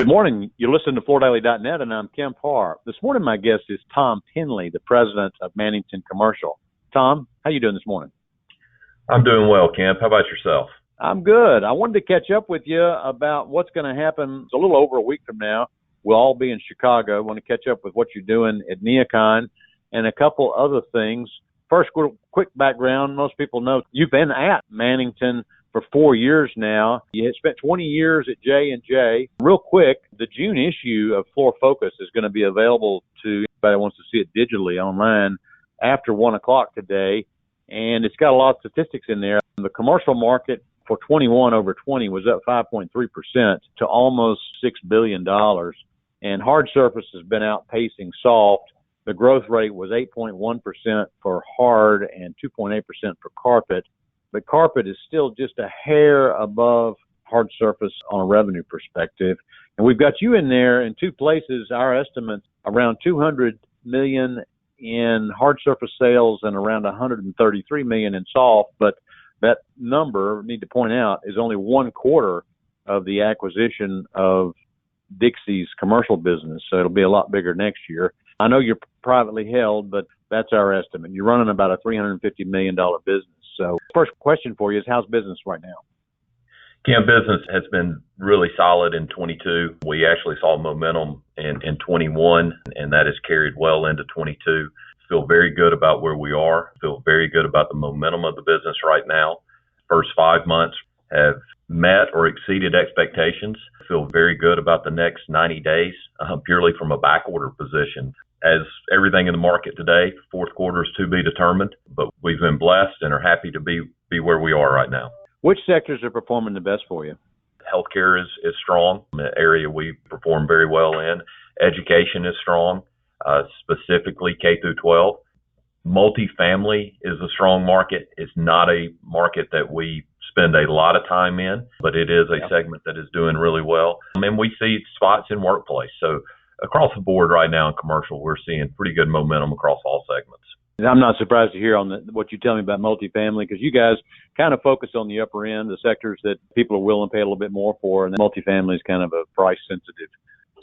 Good morning. You're listening to FloorDaily.net, and I'm Kemp Harr. This morning, my guest is Tom Pendley, the president of Mannington Commercial. Tom, how you doing this morning? I'm doing well, Kemp. How about yourself? I'm good. I wanted to catch up with you about what's going to happen. It's a little over a week from now. We'll all be in Chicago. I want to catch up with what you're doing at NeoCon and a couple other things. First, quick background. Most people know you've been at Mannington for 4 years now. You had spent 20 years at J&J. Real quick, the June issue of Floor Focus is going to be available to anybody who wants to see it digitally online after 1 o'clock today. And it's got a lot of statistics in there. The commercial market for 21 over 20 was up 5.3% to almost $6 billion. And hard surface has been outpacing soft. The growth rate was 8.1% for hard and 2.8% for carpet. But carpet is still just a hair above hard surface on a revenue perspective. And we've got you in there in two places. Our estimate around $200 million in hard surface sales and around $133 million in soft. But that number, need to point out, is only 1/4 of the acquisition of Dixie's commercial business. So it'll be a lot bigger next year. I know you're privately held, but that's our estimate. You're running about a $350 million business. So first question for you is, how's business right now? Kemp, business has been really solid in 22. We actually saw momentum in 21, and that has carried well into 22. Feel very good about where we are. Feel very good about the momentum of the business right now. First 5 months have met or exceeded expectations. Feel very good about the next 90 days, purely from a back order position. As everything in the market today, fourth quarter is to be determined, but we've been blessed and are happy to be where we are right now. Which sectors are performing the best for you? Healthcare is strong, an area we perform very well in. Education is strong, specifically K through 12. Multifamily is a strong market. It's not a market that we spend a lot of time in, but it is a segment that is doing really well. And we see spots in workplace. So across the board right now in commercial, we're seeing pretty good momentum across all segments. And I'm not surprised to hear on what you tell me about multifamily, because you guys kind of focus on the upper end, the sectors that people are willing to pay a little bit more for, and multifamily is kind of a price-sensitive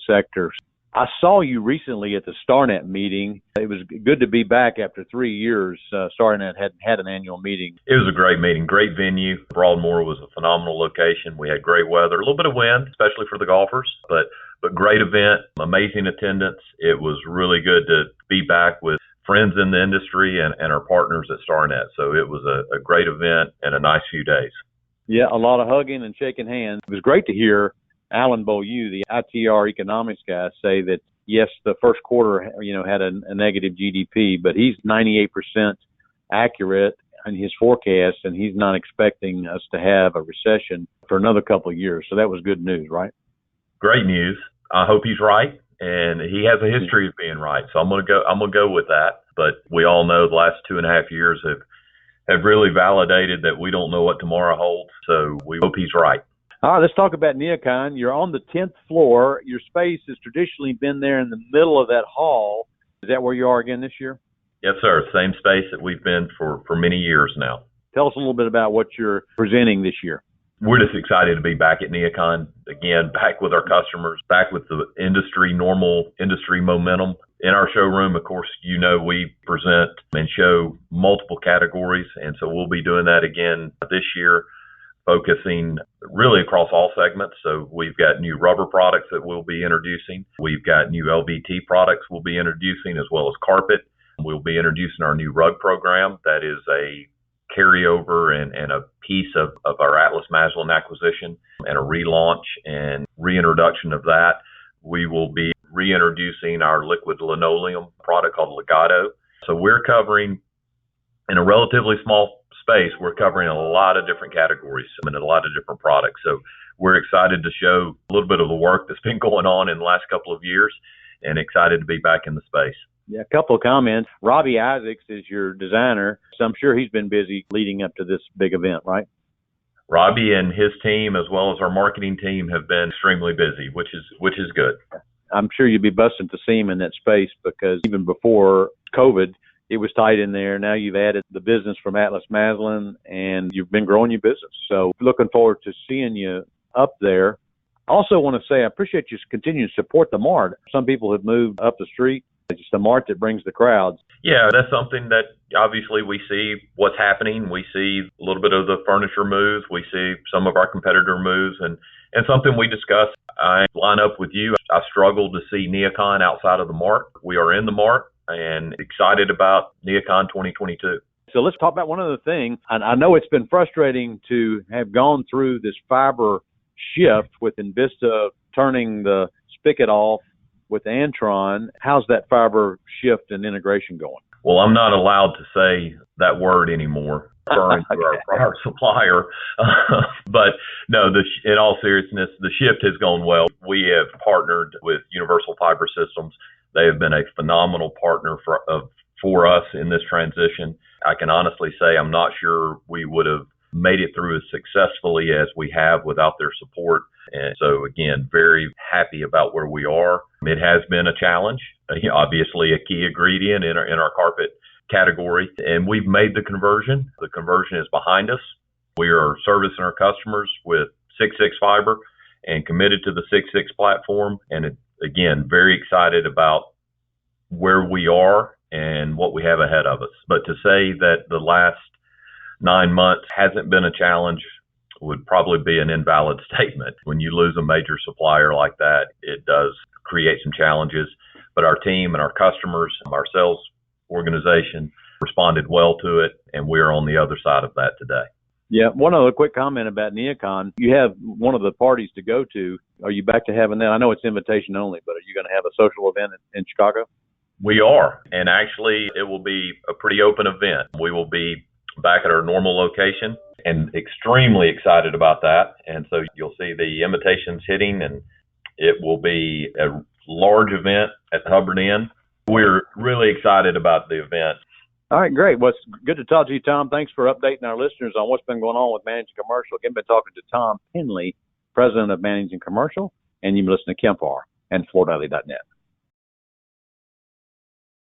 sector. I saw you recently at the StarNet meeting. It was good to be back after 3 years. StarNet had an annual meeting. It was a great meeting, great venue. Broadmoor was a phenomenal location. We had great weather, a little bit of wind, especially for the golfers, but great event, amazing attendance. It was really good to be back with friends in the industry and our partners at StarNet. So it was a great event and a nice few days. Yeah, a lot of hugging and shaking hands. It was great to hear Alan Beaulieu, the ITR economics guy, say that, yes, the first quarter, had a negative GDP, but he's 98% accurate in his forecast, and he's not expecting us to have a recession for another couple of years. So that was good news, right? Great news. I hope he's right, and he has a history of being right. So I'm gonna go with that. But we all know the last 2.5 years have really validated that we don't know what tomorrow holds. So we hope he's right. All right, let's talk about NeoCon. You're on the 10th floor. Your space has traditionally been there in the middle of that hall. Is that where you are again this year? Yes, sir. Same space that we've been for many years now. Tell us a little bit about what you're presenting this year. We're just excited to be back at NeoCon again, back with our customers, back with the normal industry momentum. In our showroom, of course, we present and show multiple categories, and so we'll be doing that again this year, focusing really across all segments. So we've got new rubber products that we'll be introducing. We've got new LVT products we'll be introducing, as well as carpet. We'll be introducing our new rug program that is a carryover and a piece of our Atlas Maslin acquisition, and a relaunch and reintroduction of that. We will be reintroducing our liquid linoleum product called Legato. So we're covering, in a relatively small space, we're covering a lot of different categories and a lot of different products. So we're excited to show a little bit of the work that's been going on in the last couple of years, and excited to be back in the space. Yeah, a couple of comments. Robbie Isaacs is your designer, so I'm sure he's been busy leading up to this big event, right? Robbie and his team, as well as our marketing team, have been extremely busy, which is good. I'm sure you'd be busting to see him in that space, because even before COVID, it was tight in there. Now you've added the business from Atlas Maslin, and you've been growing your business. So looking forward to seeing you up there. I also want to say I appreciate you continuing to support the Mart. Some people have moved up the street. It's the Mart that brings the crowds. Yeah, that's something that obviously we see what's happening. We see a little bit of the furniture moves. We see some of our competitor moves, and something we discuss. I line up with you. I struggle to see NeoCon outside of the Mart. We are in the Mart and excited about NeoCon 2022. So let's talk about one other thing. I know it's been frustrating to have gone through this fiber shift with Envista turning the spigot off with Antron. How's that fiber shift and integration going? Well, I'm not allowed to say that word anymore, referring to our supplier. But no, in all seriousness, the shift has gone well. We have partnered with Universal Fiber Systems. They have been a phenomenal partner for us in this transition. I can honestly say I'm not sure we would have made it through as successfully as we have without their support. And so, again, very happy about where we are. It has been a challenge, obviously a key ingredient in our carpet category, and we've made the conversion. The conversion is behind us. We are servicing our customers with 6.6 fiber and committed to the 6.6 platform. And again, very excited about where we are and what we have ahead of us. But to say that the last 9 months hasn't been a challenge would probably be an invalid statement. When you lose a major supplier like that, it does create some challenges. But our team and our customers, our sales organization responded well to it, and we're on the other side of that today. Yeah, one other quick comment about NeoCon. You have one of the parties to go to. Are you back to having that? I know it's invitation only, but are you going to have a social event in Chicago? We are, and actually it will be a pretty open event. We will be back at our normal location and extremely excited about that. And so you'll see the invitations hitting, and it will be a large event at the Hubbard Inn. We're really excited about the event. All right, great. Well, it's good to talk to you, Tom. Thanks for updating our listeners on what's been going on with Mannington Commercial. Again, been talking to Tom Pendley, president of Mannington Commercial, and you've been listening to Kemp Harr and FloorDaily.net.